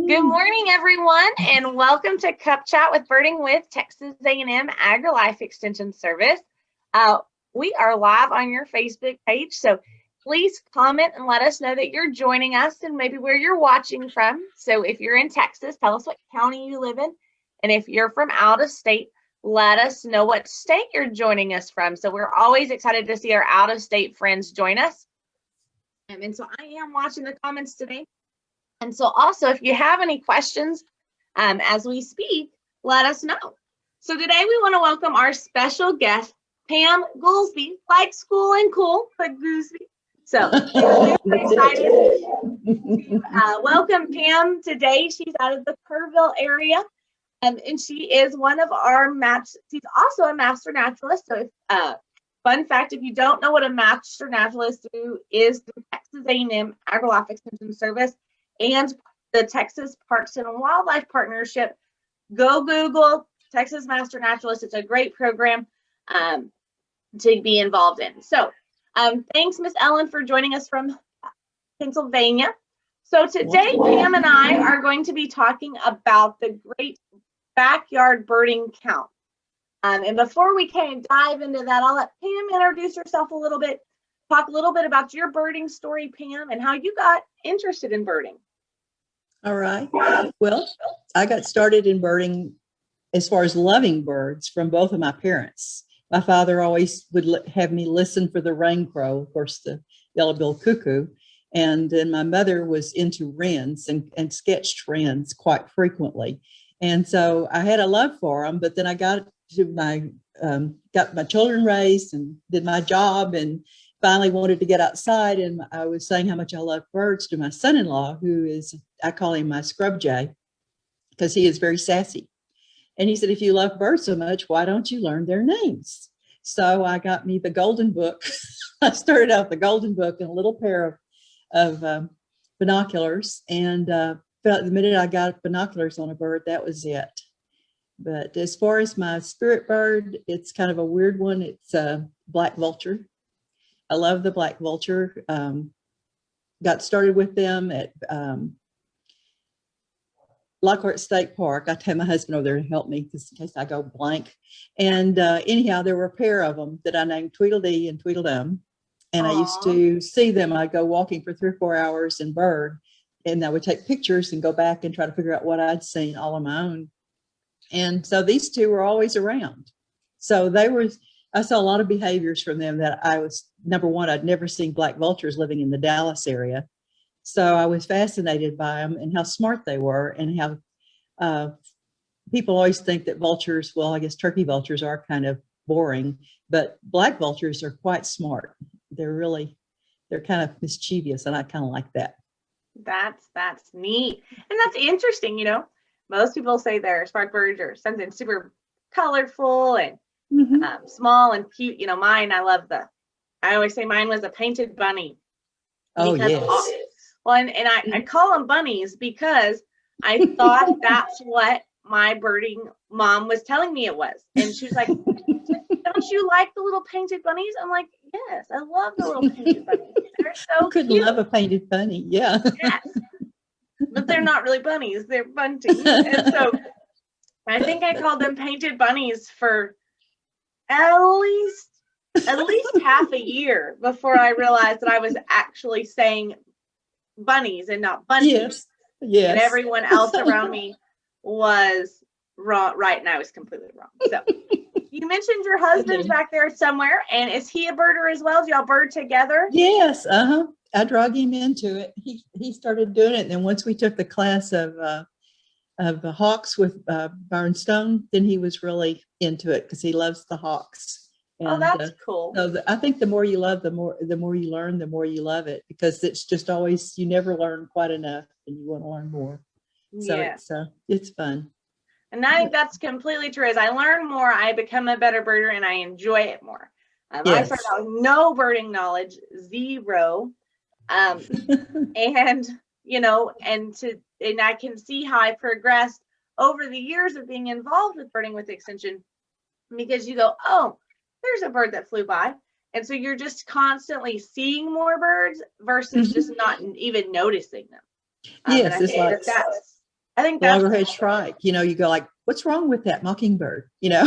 Good morning, everyone, and welcome to Cup Chat with Birding with Texas A&M AgriLife Extension Service. We are live on your Facebook page, so please comment and let us know that you're joining us and maybe where you're watching from. So if you're in Texas, tell us what county you live in, and if you're from out of state, let us know what state you're joining us from. So we're always excited to see our out-of-state friends join us. And so I am watching the comments today. And so also, if you have any questions as we speak, let us know. So today we want to welcome our special guest, Pam Goolsby, like school and cool, but Goolsby. So we're excited to welcome Pam today. She's out of the Kerrville area, and she is one of our she's also a master naturalist. So fun fact, if you don't know what a master naturalist is, the Texas A&M AgriLife Extension Service and the Texas Parks and Wildlife Partnership. Go Google Texas Master Naturalist. It's a great program to be involved in. So thanks, Miss Ellen, for joining us from Pennsylvania. So today, Pam and I are going to be talking about the great backyard birding count. And before we can dive into that, I'll let Pam introduce herself a little bit, talk a little bit about your birding story, Pam, and how you got interested in birding. All right. Well, I got started in birding as far as loving birds from both of my parents. My father always would have me listen for the rain crow, of course, the yellow-billed cuckoo. And then my mother was into wrens and sketched wrens quite frequently. And so I had a love for them, but then I got my children raised and did my job and finally wanted to get outside, and I was saying how much I love birds to my son-in-law, who is, I call him my scrub jay, because he is very sassy. And he said, if you love birds so much, why don't you learn their names? So I got me the Golden Book. I started out the Golden Book and a little pair of binoculars, and the minute I got binoculars on a bird, that was it. But as far as my spirit bird, it's kind of a weird one. It's a black vulture. I love the black vulture. Got started with them at Lockhart State Park. I had my husband over there to help me because in case I go blank. And anyhow, there were a pair of them that I named Tweedledee and Tweedledum. And I used to see them. I'd go walking for 3 or 4 hours and bird. And I would take pictures and go back and try to figure out what I'd seen all on my own. And so these two were always around. So I saw a lot of behaviors from them that I was, number one, I'd never seen black vultures living in the Dallas area. So I was fascinated by them and how smart they were, and how people always think that vultures, well, I guess turkey vultures are kind of boring, but black vultures are quite smart. They're kind of mischievous, and I kind of like that. That's neat. And that's interesting. You know, most people say they're spark birds or something super colorful and small and cute. You know, mine, I always say mine was a painted bunny. Oh, yes. Well, and I call them bunnies because I thought that's what my birding mom was telling me it was. And she was like, don't you like the little painted bunnies? I'm like, yes, I love the little painted bunnies. They're so cute. Couldn't love a painted bunny, yeah. Yes. But they're not really bunnies, they're buntings. And so I think I called them painted bunnies for at least half a year before I realized that I was actually saying bunnies and not bunnies. Yes. And everyone else around me was right, and I was completely wrong. So you mentioned your husband's back there somewhere, and is he a birder as well? Do y'all bird together? Yes, I drug him into it. He started doing it, and then once we took the class of hawks with Byron Stone, then he was really into it because he loves the hawks. And, that's cool. So I think the more you love, the more you learn, the more you love it, because it's just always, you never learn quite enough, and you want to learn more. So it's fun. And I think that's completely true. As I learn more, I become a better birder and I enjoy it more. Yes. I started out with no birding knowledge, zero. And, you know, and I can see how I progressed over the years of being involved with birding with Extension, because you go, oh, there's a bird that flew by. And so you're just constantly seeing more birds versus just not even noticing them. Yes, it's like I think that's loggerhead shrike. You know, you go like, what's wrong with that mockingbird? You know,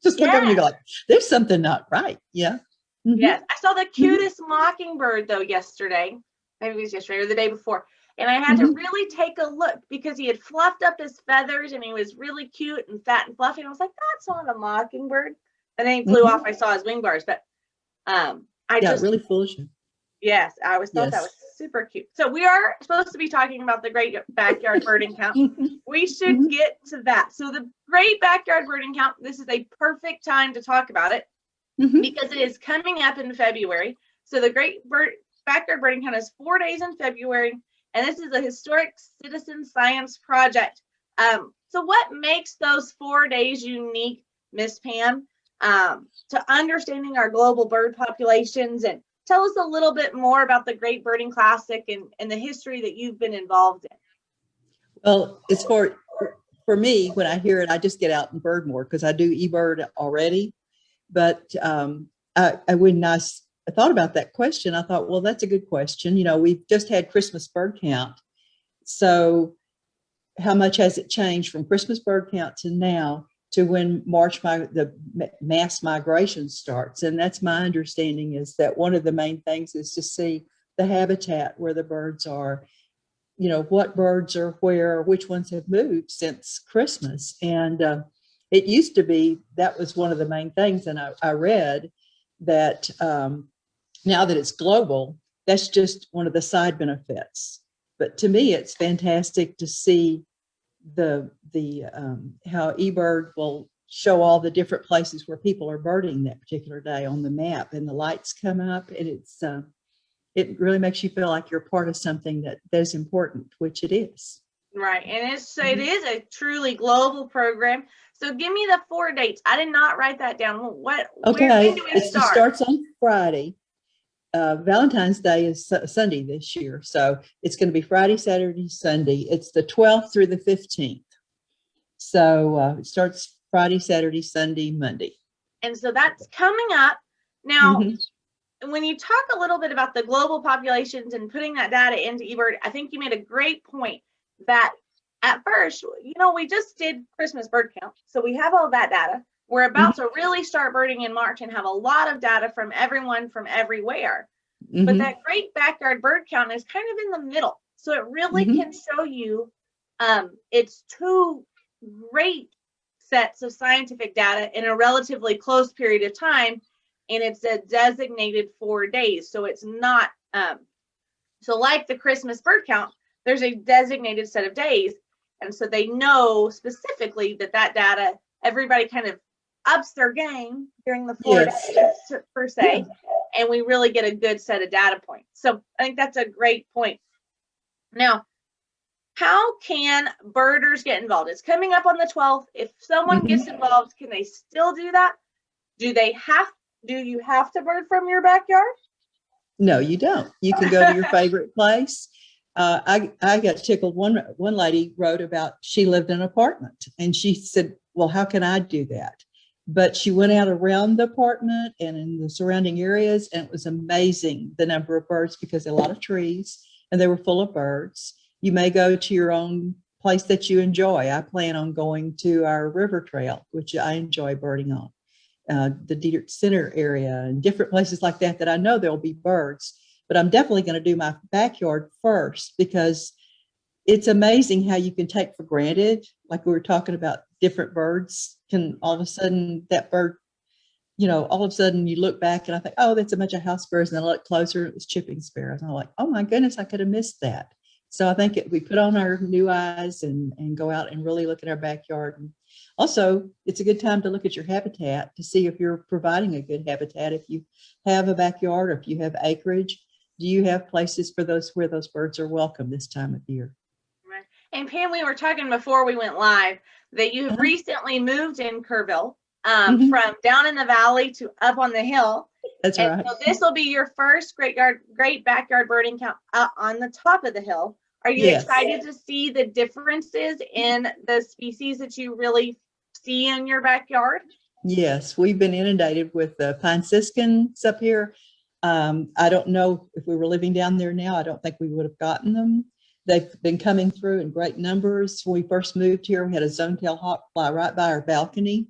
just look up and you go like, there's something not right. Yeah. Mm-hmm. Yes. I saw the cutest mockingbird though yesterday. Maybe it was yesterday or the day before. And I had to really take a look because he had fluffed up his feathers and he was really cute and fat and fluffy. And I was like, that's not a mockingbird. And then he flew off. I saw his wing bars, but really foolish. Yes, I always thought that was super cute. So we are supposed to be talking about the Great Backyard Birding Count. We should get to that. So the Great Backyard Birding Count, this is a perfect time to talk about it because it is coming up in February. So the Backyard Birding Count is 4 days in February, and this is a historic citizen science project. So what makes those 4 days unique, Miss Pam, to understanding our global bird populations? And tell us a little bit more about the Great Birding Classic and the history that you've been involved in. Well, it's for me, when I hear it, I just get out and bird more because I do eBird already. But when I thought about that question, I thought, well, that's a good question. You know, we've just had Christmas bird count. So how much has it changed from Christmas bird count to now to when the mass migration starts? And that's my understanding, is that one of the main things is to see the habitat where the birds are, you know, what birds are where, which ones have moved since Christmas. And it used to be, that was one of the main things. And I read that now that it's global, that's just one of the side benefits. But to me, it's fantastic to see how eBird will show all the different places where people are birding that particular day on the map, and the lights come up, and it really makes you feel like you're part of something that is important, which it is. Right, and it is a truly global program. So give me the 4 dates. I did not write that down. When do we start? It starts on Friday. Valentine's Day is Sunday this year, so it's going to be Friday, Saturday, Sunday. It's the 12th through the 15th. So it starts Friday, Saturday, Sunday, Monday. And so that's coming up. Now, when you talk a little bit about the global populations and putting that data into eBird, I think you made a great point that at first, you know, we just did Christmas bird count. So we have all that data. We're about to really start birding in March and have a lot of data from everyone from everywhere. But that Great Backyard Bird Count is kind of in the middle. So it really can show you it's two great sets of scientific data in a relatively close period of time. And it's a designated 4 days. So it's not, so like the Christmas bird count, there's a designated set of days. And so they know specifically that data, everybody kind of ups their game during the 4 days per se, and we really get a good set of data points. So I think that's a great point. Now, how can birders get involved? It's coming up on the 12th. If someone gets involved, can they still do that? Do you have to bird from your backyard? No, you don't. You can go to your favorite place. I got tickled. One lady wrote about, she lived in an apartment, and she said, well, how can I do that? But she went out around the apartment and in the surrounding areas, and it was amazing the number of birds, because there are a lot of trees and they were full of birds. You may go to your own place that you enjoy. I plan on going to our river trail, which I enjoy birding on, the Dietrich Center area and different places like that I know there'll be birds. But I'm definitely going to do my backyard first, because it's amazing how you can take for granted, like we were talking about, different birds can all of a sudden, that bird, you know, all of a sudden you look back and I think, oh, that's a bunch of house sparrows. And then I look closer, it was chipping sparrows. And I'm like, oh my goodness, I could have missed that. So I think we put on our new eyes and go out and really look at our backyard. And also, it's a good time to look at your habitat to see if you're providing a good habitat. If you have a backyard, or if you have acreage, do you have places for where those birds are welcome this time of year? Right. And Pam, we were talking before we went live that you have recently moved in Kerrville from down in the valley to up on the hill. That's right. So this will be your first Great Backyard Birding Count on the top of the hill. Are you excited to see the differences in the species that you really see in your backyard? Yes, we've been inundated with the pine siskins up here. I don't know if we were living down there now, I don't think we would have gotten them. They've been coming through in great numbers. When we first moved here, we had a zone-tail hawk fly right by our balcony,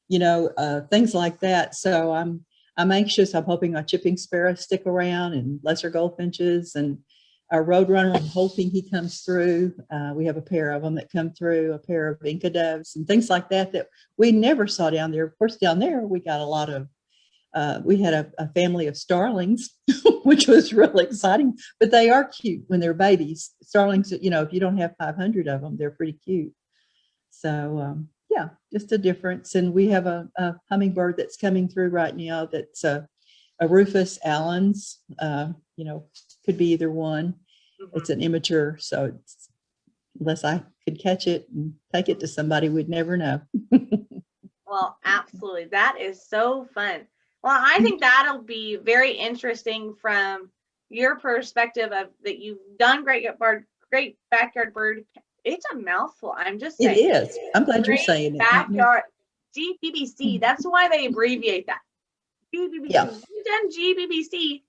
things like that. So I'm anxious. I'm hoping our chipping sparrows stick around and lesser goldfinches, and our roadrunner. I'm hoping he comes through. We have a pair of them that come through, a pair of Inca doves and things like that we never saw down there. Of course, down there we got a lot of we had a family of starlings, which was really exciting, but they are cute when they're babies. Starlings, if you don't have 500 of them, they're pretty cute. So, yeah, just a difference. And we have a hummingbird that's coming through right now that's a Rufus Allen's, could be either one. Mm-hmm. It's an immature, so unless I could catch it and take it to somebody, we'd never know. Well, absolutely. That is so fun. Well, I think that'll be very interesting from your perspective of that you've done great backyard bird. It's a mouthful. I'm just saying. It is. I'm glad you're saying backyard GBBC. That's why they abbreviate that. GBBC. Yeah. You've done GBBC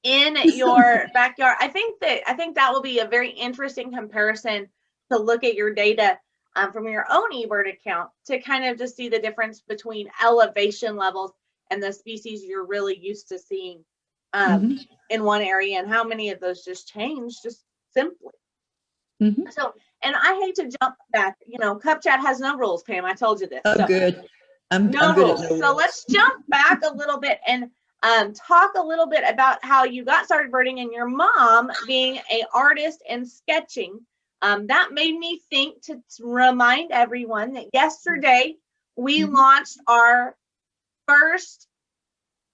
in your backyard. I think that will be a very interesting comparison to look at your data from your own eBird account to kind of just see the difference between elevation levels and the species you're really used to seeing in one area, and how many of those just change just simply. Mm-hmm. So, and I hate to jump back, Cup Chat has no rules, Pam. I told you this. Oh, so, good. I'm good rules. So let's jump back a little bit and talk a little bit about how you got started birding and your mom being an artist and sketching. That made me think to remind everyone that yesterday we launched our first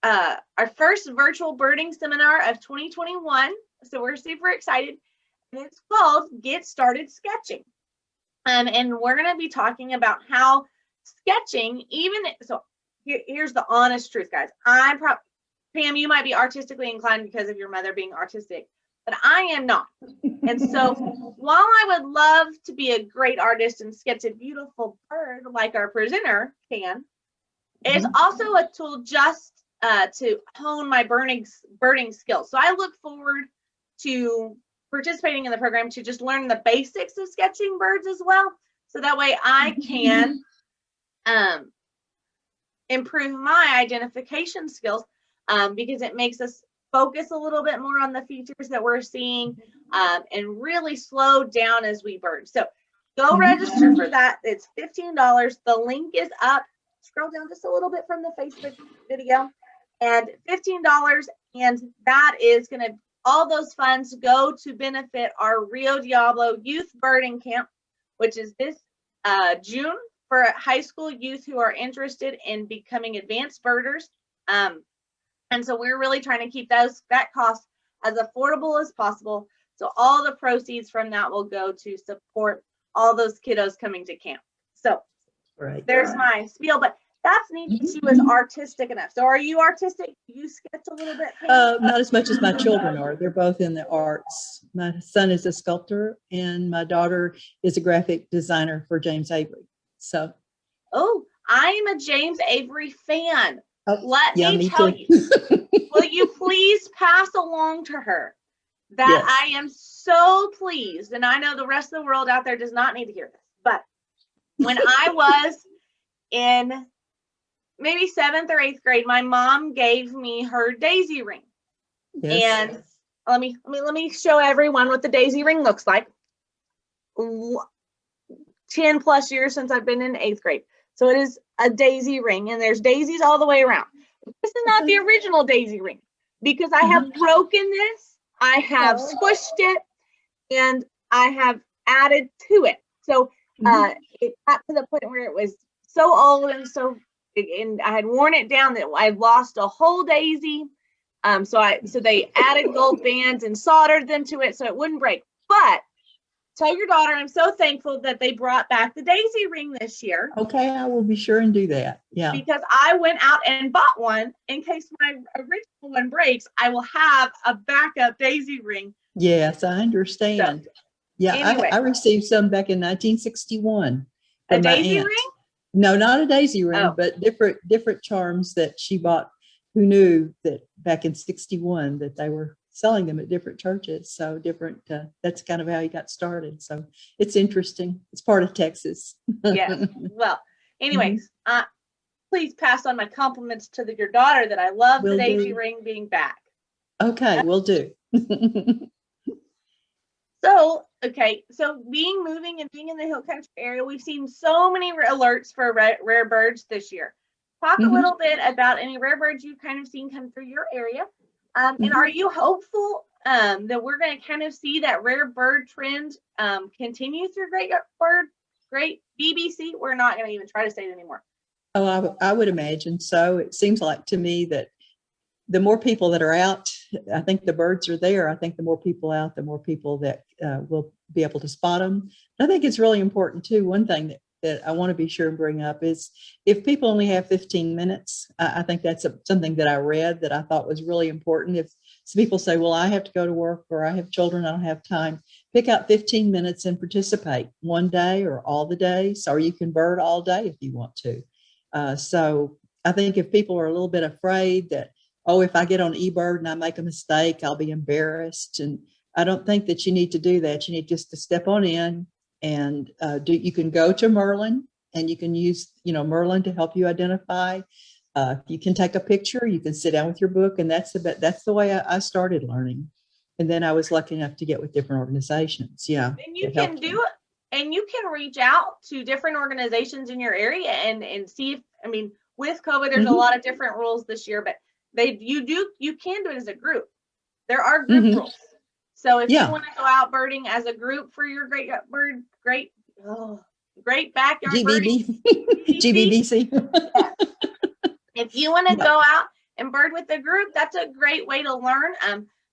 virtual birding seminar of 2021. So we're super excited. And it's called Get Started Sketching. And we're going to be talking about how sketching, here's the honest truth, guys. Pam, you might be artistically inclined because of your mother being artistic, but I am not. And so while I would love to be a great artist and sketch a beautiful bird like our presenter can, it's also a tool just to hone my birding skills. So I look forward to participating in the program to just learn the basics of sketching birds as well. So that way I can improve my identification skills because it makes us focus a little bit more on the features that we're seeing and really slow down as we bird. So go register for that. It's $15. The link is up. Scroll down just a little bit from the Facebook video, and $15. And that is going to, all those funds go to benefit our Rio Diablo Youth Birding Camp, which is this June for high school youth who are interested in becoming advanced birders. And so we're really trying to keep that cost as affordable as possible. So all the proceeds from that will go to support all those kiddos coming to camp. So there's my spiel, but that's neat that she was artistic enough. So are you artistic? You sketch a little bit? Not as much as my children are. They're both in the arts. My son is a sculptor and my daughter is a graphic designer for James Avery. So. Oh, I am a James Avery fan. Let me tell you. Will you please pass along to her that yes. I am so pleased, and I know the rest of the world out there does not need to hear this, but when I was in maybe 7th or 8th grade, my mom gave me her daisy ring. Yes. And let me show everyone what the daisy ring looks like. 10 plus years since I've been in 8th grade. So it is a daisy ring, and there's daisies all the way around. This is not the original daisy ring because I have broken this, I have squished it, and I have added to it. So it got to the point where it was so old and I had worn it down that I lost a whole daisy. So they added gold bands and soldered them to it so it wouldn't break. But tell your daughter I'm so thankful that they brought back the daisy ring this year. Okay, I will be sure and do that. Yeah. Because I went out and bought one in case my original one breaks. I will have a backup daisy ring. Yes, I understand. So, yeah, anyway, I received some back in 1961. A daisy ring? No, not a daisy ring, but different charms that she bought. Who knew that back in 61 that they were selling them at different churches. So different, that's kind of how he got started. So it's interesting. It's part of Texas. Yes. Well, anyways, please pass on my compliments to your daughter that I love the Will daisy do. ring being back. Okay, will do. So, okay, so moving and being in the hill country area, we've seen so many alerts for rare birds this year. Talk a little bit about any rare birds you've kind of seen come through your area. And are you hopeful that we're going to kind of see that rare bird trend continue through great BBC? We're not going to even try to say it anymore. Oh, I would imagine so. It seems like to me that the more people that are out, I think the birds are there. I think the more people out, the more people that will be able to spot them. I think it's really important too. One thing that I want to be sure and bring up is if people only have 15 minutes, I think that's something that I read that I thought was really important. If some people say, well, I have to go to work or I have children, I don't have time, pick out 15 minutes and participate one day or all the days, or you can bird all day if you want to. So I think if people are a little bit afraid that, oh, if I get on eBird and I make a mistake, I'll be embarrassed. And I don't think that you need to do that. You need just to step on in and you can go to Merlin and you can use, Merlin to help you identify. You can take a picture, you can sit down with your book. And that's the way I started learning. And then I was lucky enough to get with different organizations. Yeah. And you can do it. And you can reach out to different organizations in your area and see if, with COVID, there's a lot of different rules this year, but you can do it as a group. There are group rules. So if you want to go out birding as a group for your great backyard birding, GBBC. Yeah. If you want to go out and bird with a group, that's a great way to learn.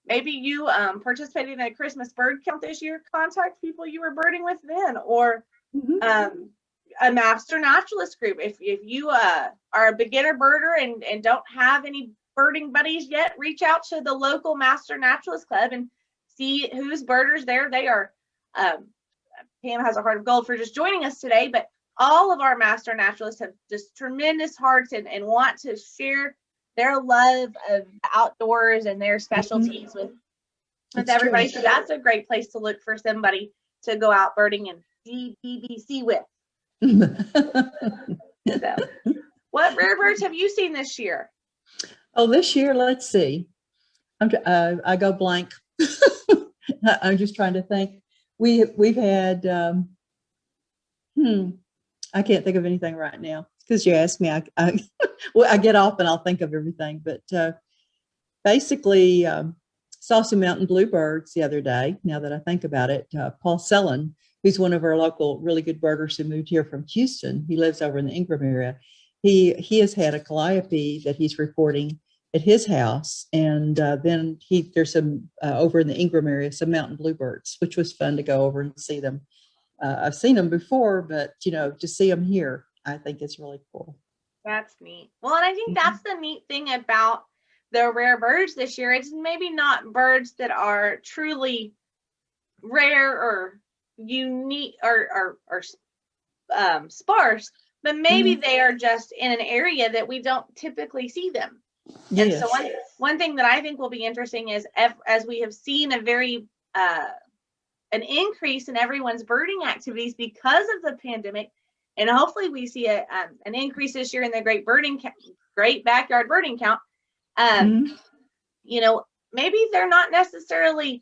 Maybe you participated in a Christmas bird count this year, contact people you were birding with then, or a master naturalist group. If you are a beginner birder and don't have any birding buddies yet, reach out to the local master naturalist club and see who's birders there. They are, Pam has a heart of gold for just joining us today, but all of our master naturalists have just tremendous hearts and want to share their love of outdoors and their specialties with everybody. True. So that's a great place to look for somebody to go out birding and GBBC with. So, what rare birds have you seen this year? Oh, this year, let's see. I go blank. I'm just trying to think. We've had, I can't think of anything right now because you asked me. I get off and I'll think of everything. But basically, saw some mountain bluebirds the other day. Now that I think about it, Paul Sellen, who's one of our local really good birders who moved here from Houston. He lives over in the Ingram area. He has had a calliope that he's reporting at his house, and then there's some over in the Ingram area, some mountain bluebirds, which was fun to go over and see them. I've seen them before, but to see them here, I think it's really cool. That's neat. Well, and I think that's the neat thing about the rare birds this year. It's maybe not birds that are truly rare or unique or sparse, but maybe they are just in an area that we don't typically see them. Yes. And so one thing that I think will be interesting is as we have seen a very an increase in everyone's birding activities because of the pandemic, and hopefully we see an increase this year in the great backyard birding count. Maybe they're not necessarily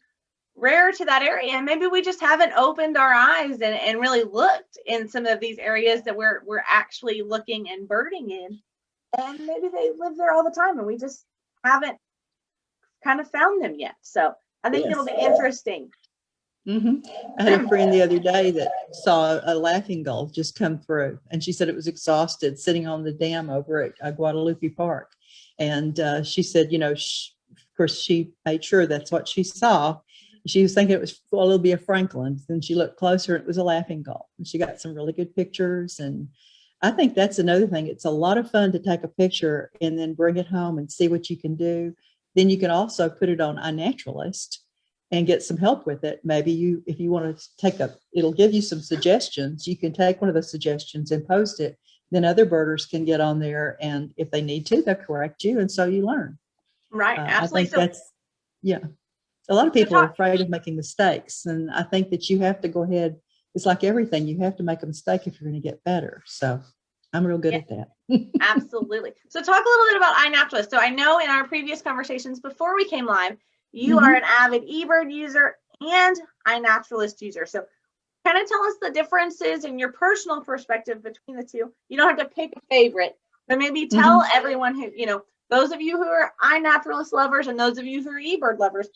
rare to that area. Maybe we just haven't opened our eyes and really looked in some of these areas that we're actually looking and birding in. And maybe they live there all the time and we just haven't kind of found them yet. So I think it'll be interesting. I had a friend the other day that saw a laughing gull just come through, and she said it was exhausted sitting on the dam over at Guadalupe Park. And she said, of course, she made sure that's what she saw. She was thinking it was a little bit of Franklin. Then she looked closer, and it was a laughing gull. And she got some really good pictures. And I think that's another thing. It's a lot of fun to take a picture and then bring it home and see what you can do. Then you can also put it on iNaturalist and get some help with it. Maybe if you want to it'll give you some suggestions. You can take one of the suggestions and post it. Then other birders can get on there, and if they need to, they'll correct you, and so you learn. Right, absolutely. I think A lot of people are afraid of making mistakes. And I think that you have to go ahead. It's like everything. You have to make a mistake if you're going to get better. So I'm real good at that. Absolutely. So talk a little bit about iNaturalist. So I know in our previous conversations before we came live, you are an avid eBird user and iNaturalist user. So kind of tell us the differences in your personal perspective between the two. You don't have to pick a favorite, but maybe tell everyone who, those of you who are iNaturalist lovers and those of you who are eBird lovers.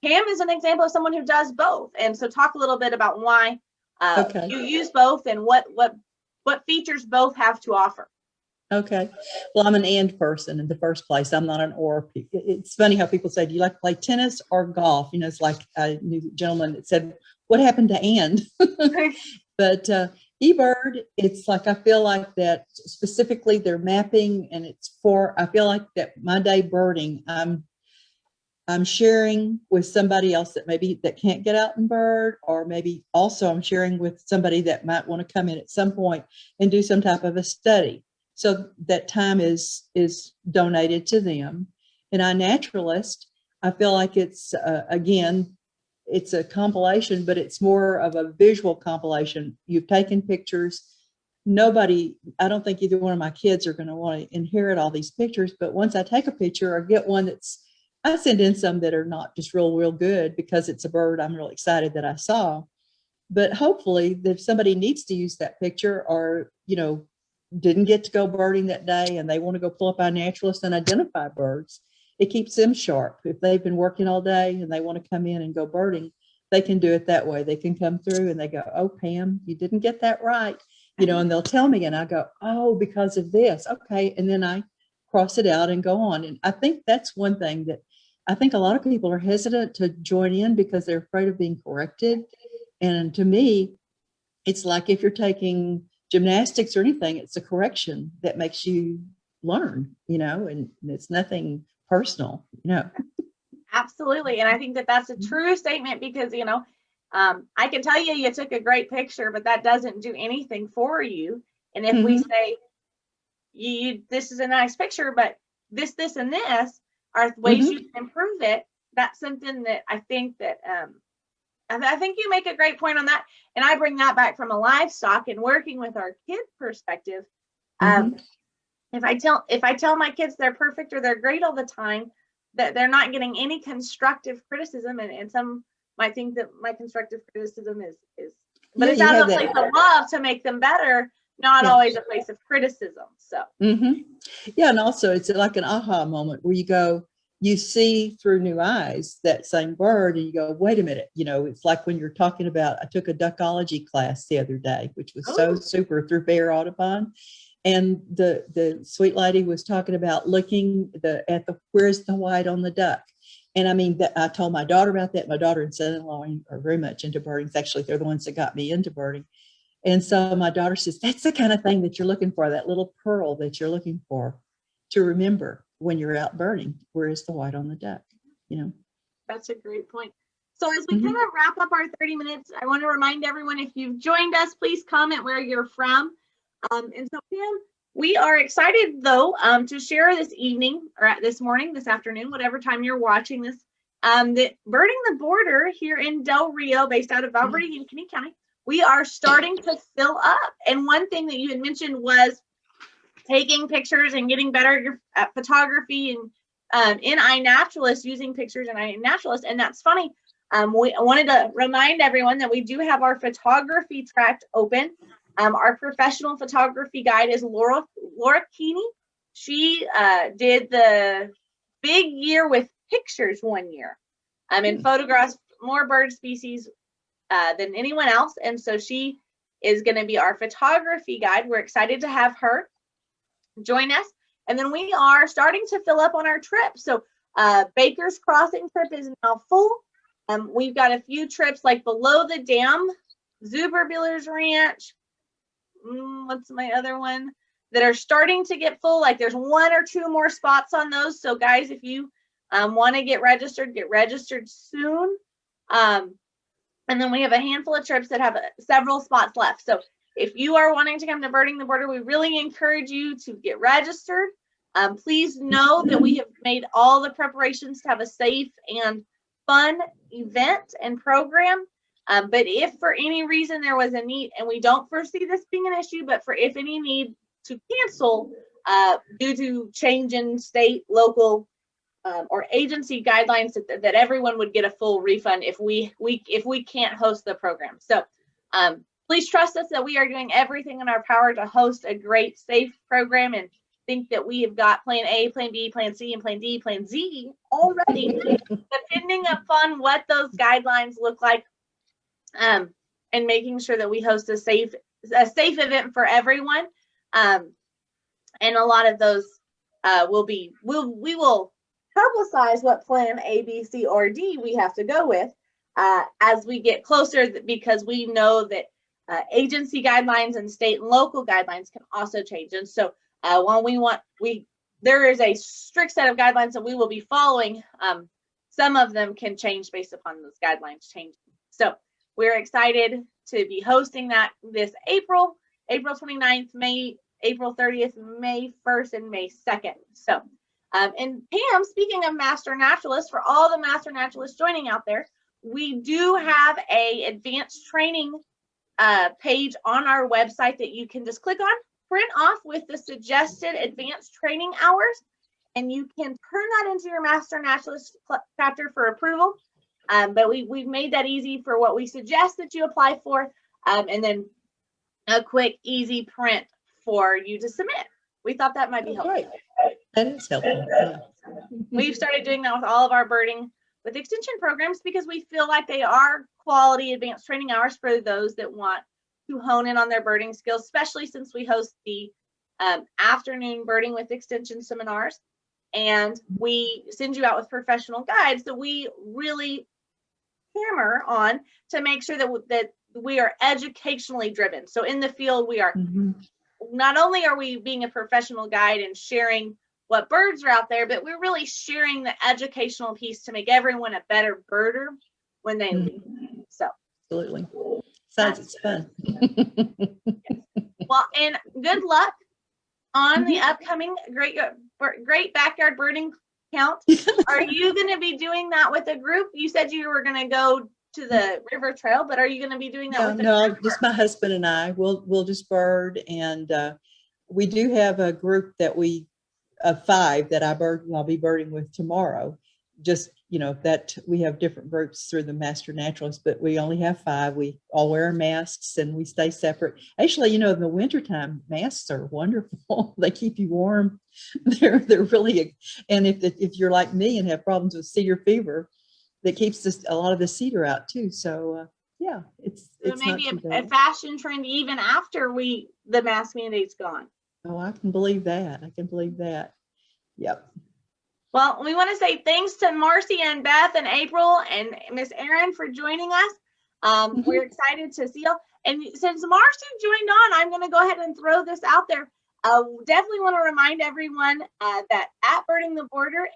Pam is an example of someone who does both. And so talk a little bit about why you use both and what features both have to offer. Okay. Well, I'm an and person in the first place. I'm not an or. It's funny how people say, do you like to play tennis or golf? It's like a new gentleman that said, what happened to and? But eBird, it's like, I feel like that specifically they're mapping, and I feel like that my day birding, I'm sharing with somebody else that can't get out and bird, or maybe also I'm sharing with somebody that might want to come in at some point and do some type of a study. So that time is donated to them. And iNaturalist, I feel like it's, again, it's a compilation, but it's more of a visual compilation. You've taken pictures. I don't think either one of my kids are going to want to inherit all these pictures, but once I take a picture or get one I send in some that are not just real good because it's a bird I'm really excited that I saw. But hopefully if somebody needs to use that picture, or, didn't get to go birding that day and they want to go pull up iNaturalist and identify birds, it keeps them sharp. If they've been working all day and they want to come in and go birding, they can do it that way. They can come through and they go, oh, Pam, you didn't get that right. And they'll tell me and I go, oh, because of this. Okay. And then I cross it out and go on. And I think that's one thing that I think a lot of people are hesitant to join in because they're afraid of being corrected. And to me, it's like if you're taking gymnastics or anything, it's a correction that makes you learn, and it's nothing personal, Absolutely. And I think that that's a true statement because, I can tell you took a great picture, but that doesn't do anything for you. And if we say, this is a nice picture, but this, and this are ways you can improve it, that's something that I think that, I think you make a great point on that. And I bring that back from a livestock and working with our kid perspective. If I tell my kids they're perfect or they're great all the time, that they're not getting any constructive criticism, and some might think that my constructive criticism is but it's out of a place of love to make them better, not always a place of criticism. So yeah, and also it's like an aha moment where you see through new eyes that same bird and you go, wait a minute, it's like when you're talking about, I took a duckology class the other day, which was so super through Bear Audubon. And the sweet lady was talking about looking at where's the white on the duck. And I mean, I told my daughter about that. My daughter and son-in-law are very much into birding. Actually, they're the ones that got me into birding. And so my daughter says, that's the kind of thing that you're looking for, that little pearl that you're looking for to remember when you're out birding. Where is the white on the duck? That's a great point. So as we kind of wrap up our 30 minutes, I want to remind everyone, if you've joined us, please comment where you're from. And so Pam, we are excited though to share this evening or this morning, this afternoon, whatever time you're watching this, that Birding the Border here in Del Rio, based out of Valverde in Kinney County, we are starting to fill up. And one thing that you had mentioned was taking pictures and getting better at photography and in iNaturalist, using pictures in iNaturalist. And that's funny. We wanted to remind everyone that we do have our photography track open. Our professional photography guide is Laura Keeney. She did the big year with pictures one year and photographed more bird species than anyone else. And so she is going to be our photography guide. We're excited to have her join us. And then we are starting to fill up on our trip. So Baker's Crossing trip is now full. We've got a few trips like Below the Dam, Zuberbiller's Ranch. What's my other one? That are starting to get full. Like there's 1 or 2 more spots on those. So guys, if you want to get registered soon. And then we have a handful of trips that have several spots left. So if you are wanting to come to Birding the Border, we really encourage you to get registered. Please know that we have made all the preparations to have a safe and fun event and program. But if for any reason there was a need, and we don't foresee this being an issue, but for if any need to cancel due to change in state, local, or agency guidelines, that everyone would get a full refund if we can't host the program. So please trust us that we are doing everything in our power to host a great, safe program, and think that we have got plan A, plan B, plan C, and plan D, plan Z already, depending upon what those guidelines look like, and making sure that we host a safe event for everyone. And a lot of those we will publicize what plan A, B, C, or D we have to go with as we get closer, because we know that agency guidelines and state and local guidelines can also change. And so when there is a strict set of guidelines that we will be following. Some of them can change based upon those guidelines changing. So we're excited to be hosting that this April 29th, April 30th, May 1st, and May 2nd. So, and Pam, speaking of Master Naturalists, for all the Master Naturalists joining out there, we do have a advanced training page on our website that you can just click on, print off with the suggested advanced training hours, and you can turn that into your Master Naturalist chapter for approval. But we've made that easy for what we suggest that you apply for, and then a quick, easy print for you to submit. We thought that might be helpful. Right. That is helpful. Yeah. We've started doing that with all of our birding with extension programs, because we feel like they are quality advanced training hours for those that want to hone in on their birding skills, especially since we host the afternoon birding with extension seminars, and we send you out with professional guides that we really hammer on to make sure that we are educationally driven. So in the field, we are not only are we being a professional guide and sharing what birds are out there, but we're really sharing the educational piece to make everyone a better birder when they leave. So absolutely. Sounds it's fun. Well, and good luck on the upcoming great backyard birding count. Are you going to be doing that with a group? You said you were going to go to the river trail, but are you going to be doing that with a group? Just my husband and I. We'll just bird, and we do have a group that of 5 that I'll be birding with tomorrow. Just that we have different groups through the Master Naturalists, but we only have 5. We all wear masks and we stay separate. Actually, in the wintertime, masks are wonderful. They keep you warm. They're really, and if you're like me and have problems with cedar fever, that keeps a lot of the cedar out too. So yeah, it's maybe a fashion trend even after the mask mandate's gone. Oh, I can believe that. Yep. Well, we want to say thanks to Marcy and Beth and April and Miss Erin for joining us. We're excited to see you. And since Marcy joined on, I'm going to go ahead and throw this out there. Definitely want to remind everyone that at Birding the Border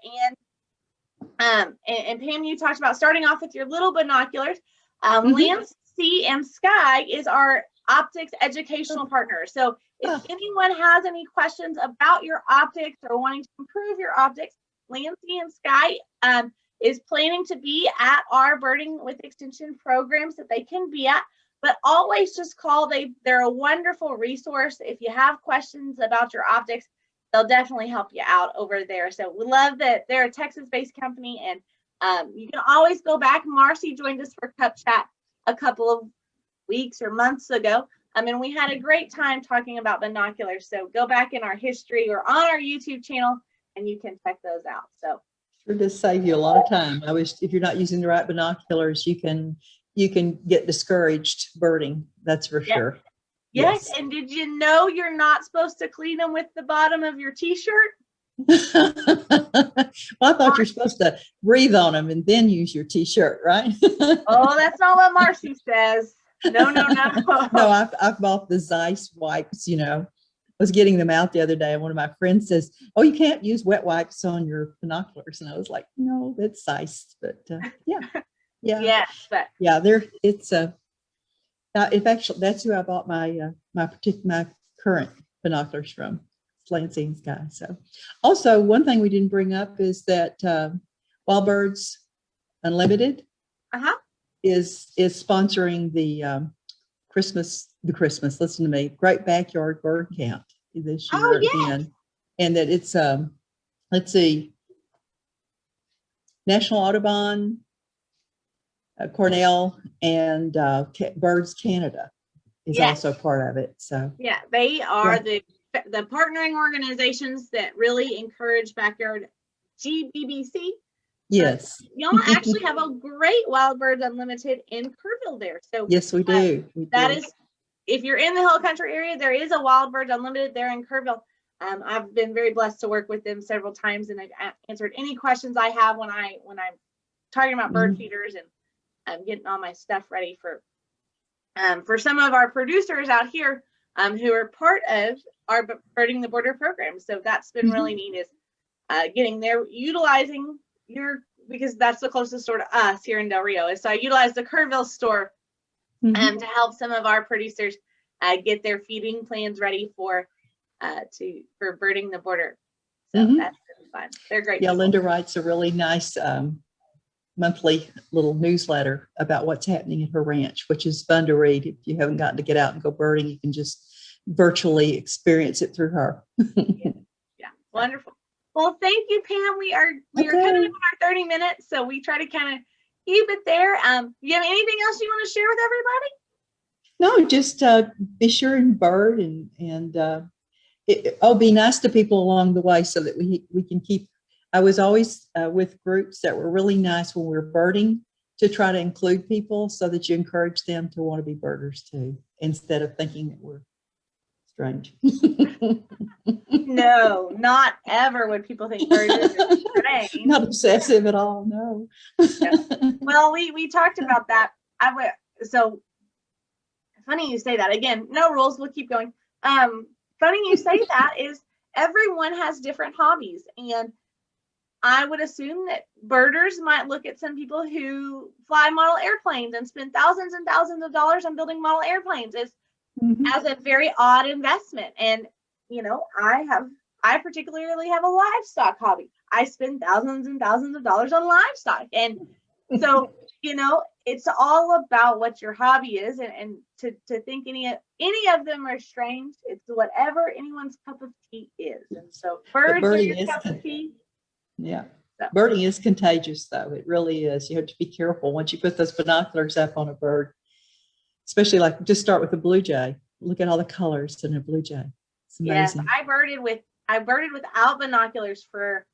and Pam, you talked about starting off with your little binoculars. Land, Sea, and Sky is our optics educational partner. So if anyone has any questions about your optics or wanting to improve your optics, Land, Sea, and Sky is planning to be at our Birding with Extension programs that they can be at, but always just call. They're a wonderful resource. If you have questions about your optics, they'll definitely help you out over there. So we love that they're a Texas-based company, and you can always go back. Marcy joined us for Cup Chat a couple of weeks or months ago. And we had a great time talking about binoculars. So go back in our history or on our YouTube channel, and you can check those out. So sure does save you a lot of time. If you're not using the right binoculars, you can get discouraged birding. That's for sure. Yes. And did you know you're not supposed to clean them with the bottom of your t-shirt? Well, I thought you're supposed to breathe on them and then use your t-shirt, right? Oh, that's not what Marcy says. No. No, I've bought the Zeiss wipes. I was getting them out the other day, and one of my friends says, "Oh, you can't use wet wipes on your binoculars," and I was like, "No, that's Zeiss." But yeah. Yes, but yeah, if actually that's who I bought my current binoculars from, Land, Sea, and Sky. So also one thing we didn't bring up is that wild birds Unlimited Uh-huh. is sponsoring the Christmas, listen to me, Great Backyard Bird Count this Oh, year. yes. And that it's, let's see, National Audubon, Cornell, and Birds Canada is Yes. also part of it. So Yeah, they are yeah. the partnering organizations that really encourage backyard GBBC. Yes. Y'all actually have a great Wild Birds Unlimited in Kerrville there. So Yes, we do. We that do. is, if you're in the Hill Country area, there is a Wild Birds Unlimited there in Kerrville. I've been very blessed to work with them several times, and I've answered any questions I have when I'm talking about bird feeders, and I'm getting all my stuff ready for some of our producers out here who are part of our Birding the Border program. So that's been really neat, is getting there, utilizing because that's the closest store to us here in Del Rio. So I utilize the Kerrville store to help some of our producers get their feeding plans ready for Birding the Border. So that's been fun. They're great. Yeah, people. Linda writes a really nice monthly little newsletter about what's happening at her ranch, which is fun to read. If you haven't gotten to get out and go birding, you can just virtually experience it through her. Yeah, wonderful. Well, thank you, Pam. We are coming up on our 30 minutes, so we try to kind of keep it there. You have anything else you want to share with everybody? No, just be sure and bird and be nice to people along the way so that we can keep. I was always with groups that were really nice when we were birding, to try to include people so that you encourage them to want to be birders too, instead of thinking that we're strange. No, not ever would people think birders are strange. Not obsessive at all, no. Well, we talked about that. So funny you say that. Again, no rules, we'll keep going. Funny you say that, is everyone has different hobbies, and I would assume that birders might look at some people who fly model airplanes and spend thousands and thousands of dollars on building model airplanes as a very odd investment. And I particularly have a livestock hobby. I spend thousands and thousands of dollars on livestock, and so it's all about what your hobby is, and to think any of them are strange. It's whatever anyone's cup of tea is. And so birds are your cup of tea. Yeah. So. Birding is contagious, though. It really is. You have to be careful once you put those binoculars up on a bird, especially like just start with a blue jay. Look at all the colors in a blue jay. It's amazing. Yes, I birded without binoculars for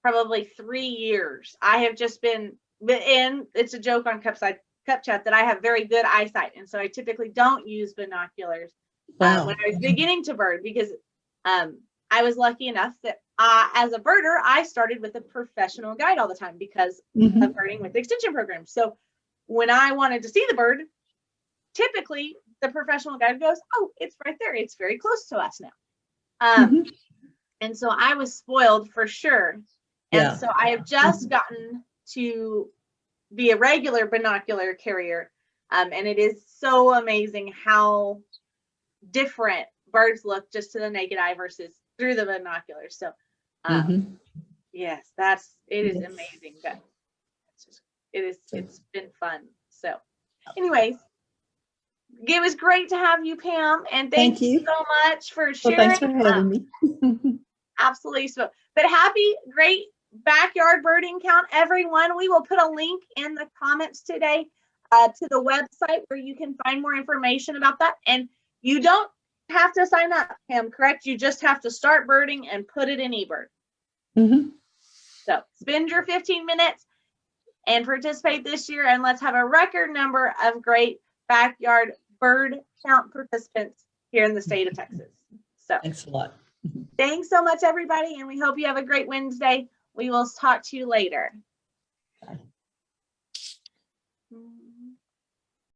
probably 3 years. I have just been, and it's a joke on Cup Chat that I have very good eyesight, and so I typically don't use binoculars when I was beginning to bird, because I was lucky enough that as a birder, I started with a professional guide all the time because of birding with the extension program. So when I wanted to see the bird, typically the professional guide goes, "Oh, it's right there. It's very close to us now." And so I was spoiled for sure. And so I have just gotten to be a regular binocular carrier. And it is so amazing how different birds look just to the naked eye versus through the binoculars. So yes, it is amazing. But it's been fun. So anyways, it was great to have you, Pam, and thank you so much for sharing. Well, thanks for having me. Absolutely. So, but happy, great backyard birding count, everyone. We will put a link in the comments today to the website where you can find more information about that. And you don't have to sign up, Pam, correct? You just have to start birding and put it in eBird. So spend your 15 minutes and participate this year, and let's have a record number of great backyard bird count participants here in the state of Texas. So thanks a lot. Thanks so much, everybody, and we hope you have a great Wednesday. We will talk to you later.